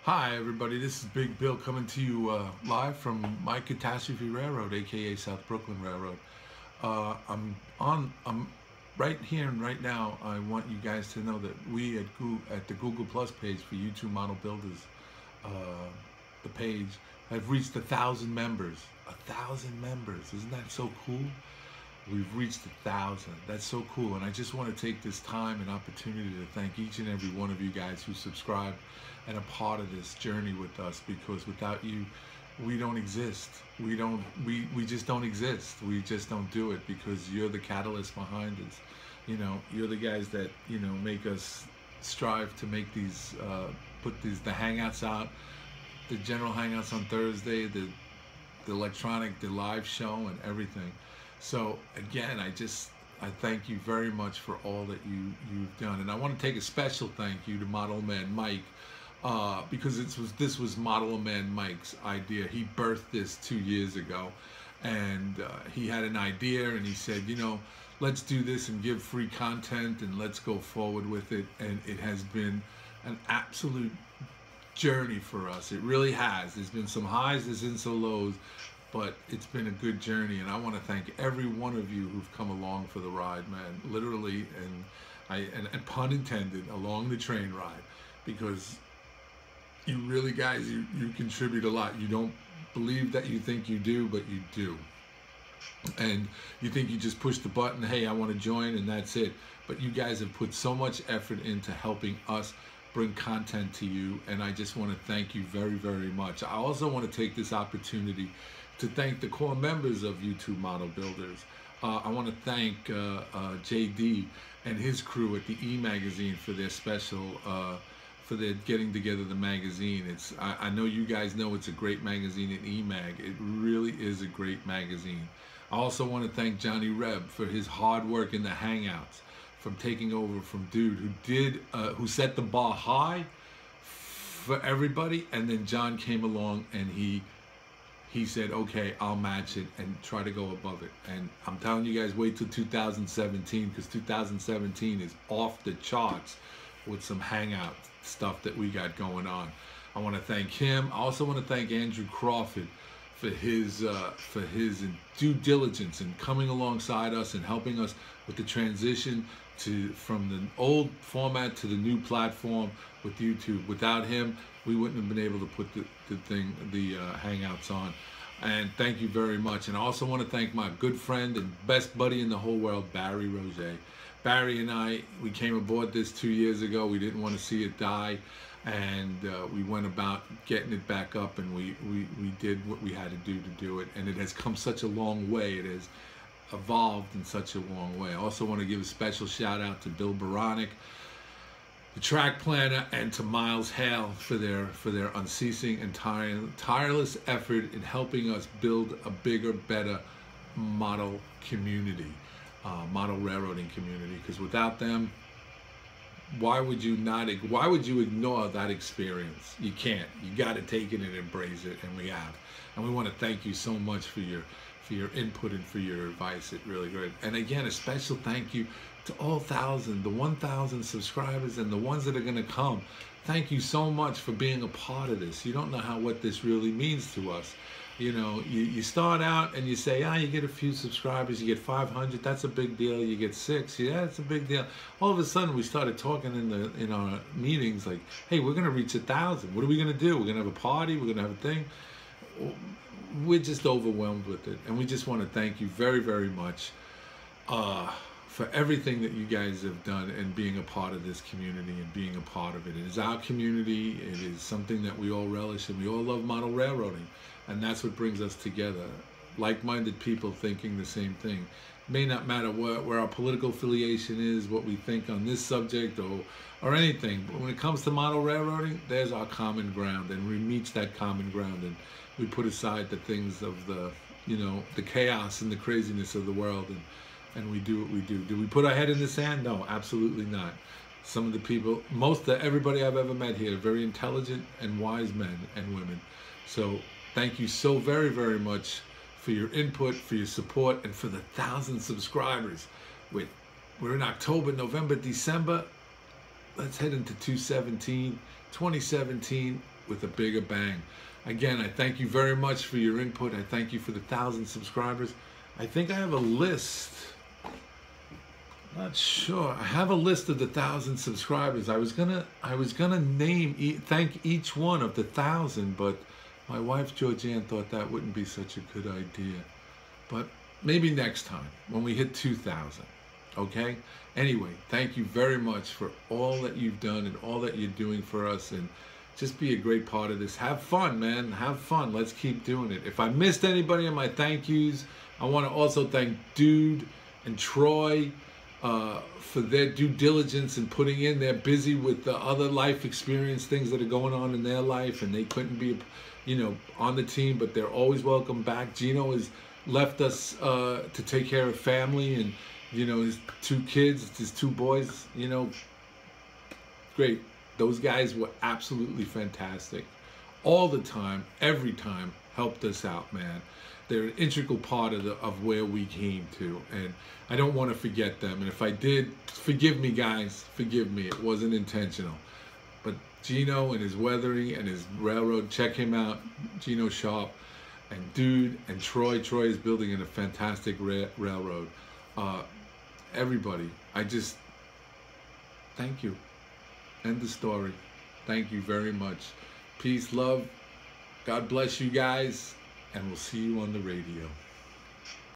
Hi everybody, this is Big Bill coming to you live from my Catastrophe Railroad, aka South Brooklyn Railroad. I'm right here and right now. I want you guys to know that we at the Google Plus page for YouTube Model Builders, uh, the page, have reached 1,000 members. 1,000 members, isn't that so cool? We've reached 1,000. That's so cool. And I just want to take this time and opportunity to thank each and every one of you guys who subscribed and a part of this journey with us, because without you, we don't exist. We just don't exist. We just don't do it, because you're the catalyst behind us. You know, you're the guys that, you know, make us strive to make these, the Hangouts out, the general Hangouts on Thursday, the electronic, the live show and everything. So again, I thank you very much for all that you've done. And I want to take a special thank you to Model Man Mike, because this was Model Man Mike's idea. He birthed this 2 years ago, and he had an idea, and he said, you know, let's do this and give free content, and let's go forward with it. And it has been an absolute journey for us. It really has. There's been some highs, there's been some lows, but it's been a good journey. And I want to thank every one of you who've come along for the ride, man, literally, and pun intended, along the train ride, because you really, guys, you contribute a lot. You don't believe that you think you do, but you do. And you think you just push the button, hey, I want to join, and that's it. But you guys have put so much effort into helping us bring content to you, and I just want to thank you very, very much. I also want to take this opportunity to thank the core members of YouTube Model Builders. I want to thank JD and his crew at the E-Magazine for their special, for their getting together the magazine. I know you guys know it's a great magazine at E-Mag. It really is a great magazine. I also want to thank Johnny Reb for his hard work in the Hangouts, from taking over from Dude, who set the bar high for everybody, and then John came along and he said, okay, I'll match it and try to go above it. And I'm telling you guys, wait till 2017, because 2017 is off the charts with some Hangout stuff that we got going on. I want to thank him. I also want to thank Andrew Crawford for his due diligence and coming alongside us and helping us with the transition from the old format to the new platform with YouTube. Without him, we wouldn't have been able to put the Hangouts on. And thank you very much. And I also want to thank my good friend and best buddy in the whole world, Barry Roget. Barry and I, we came aboard this 2 years ago. We didn't want to see it die, and we went about getting it back up, and we did what we had to do it. And it has come such a long way. It has evolved in such a long way. I also want to give a special shout out to Bill Baronic, the track planner, and to Miles Hale for their unceasing and tireless effort in helping us build a bigger, better model community, model railroading community. Because without them, why would you ignore that experience? You can't. You got to take it and embrace it, and we have. And we want to thank you so much for your input and for your advice. It really great. And again, a special thank you to all the 1,000 subscribers and the ones that are going to come. Thank you so much for being a part of this. You don't know what this really means to us. You know, you start out and you say, you get a few subscribers, you get 500, that's a big deal. You get 6, yeah, it's a big deal. All of a sudden, we started talking in our meetings like, hey, we're going to reach 1,000. What are we going to do? We're going to have a party. We're going to have a thing. We're just overwhelmed with it, and we just want to thank you very, very much for everything that you guys have done and being a part of this community and being a part of it. It is our community. It is something that we all relish, and we all love model railroading, and that's what brings us together. Like-minded people thinking the same thing. It may not matter where our political affiliation is, what we think on this subject or anything, but when it comes to model railroading, there's our common ground, and we reach that common ground, and we put aside the things of the chaos and the craziness of the world, and we do what we do. Do we put our head in the sand? No, absolutely not. Some of the people, everybody I've ever met here, are very intelligent and wise men and women. So thank you so very, very much for your input, for your support, and for the 1,000 subscribers. We're in October, November, December. Let's head into 2017. with a bigger bang. Again, I thank you very much for your input. I thank you for the 1,000 subscribers. I think I have a list. Not sure. I have a list of the 1,000 subscribers. I was gonna thank each one of the 1,000, but my wife Georgianne thought that wouldn't be such a good idea. But maybe next time when we hit 2,000. Okay? Anyway, thank you very much for all that you've done and all that you're doing for us, and just be a great part of this. Have fun, man. Have fun. Let's keep doing it. If I missed anybody in my thank yous, I want to also thank Dude and Troy for their due diligence and putting in. They're busy with the other life experience things that are going on in their life, and they couldn't be, you know, on the team, but they're always welcome back. Gino has left us to take care of family, and you know, his 2 kids, his 2 boys, you know, great. Those guys were absolutely fantastic. All the time, every time, helped us out, man. They're an integral part of where we came to, and I don't want to forget them. And if I did, forgive me, guys. Forgive me. It wasn't intentional. But Gino and his weathering and his railroad, check him out, Gino Sharp. And Dude and Troy. Troy is building in a fantastic railroad. Everybody, I just thank you. End the story. Thank you very much. Peace, love. God bless you guys, and we'll see you on the radio.